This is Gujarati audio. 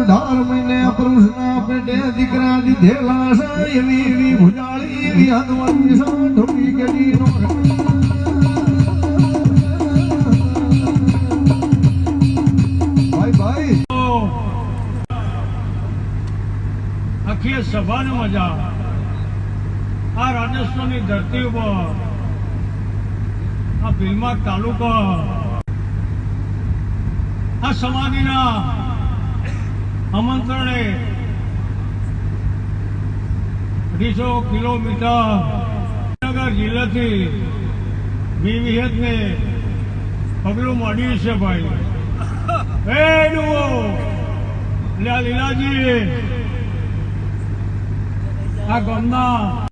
ઢાર મહિને પુરુષના પેટે દીકરા દીધેલા છે એવી એવી ભુજાળી એવી હદવતી છે ઢોકી ગડી નો ભાઈ ભાઈ આખી સભાની મજા આ રાજસ્થાનની ધરતી ઉપર આ ભીલમાર તાલુકા આ સમાધિના આમંત્રણે 250 કિલોમીટર નગર જિલ્લાથી વિવિધને પગલું માંડ્યું છે ભાઈ. લીલાજી આ ગામના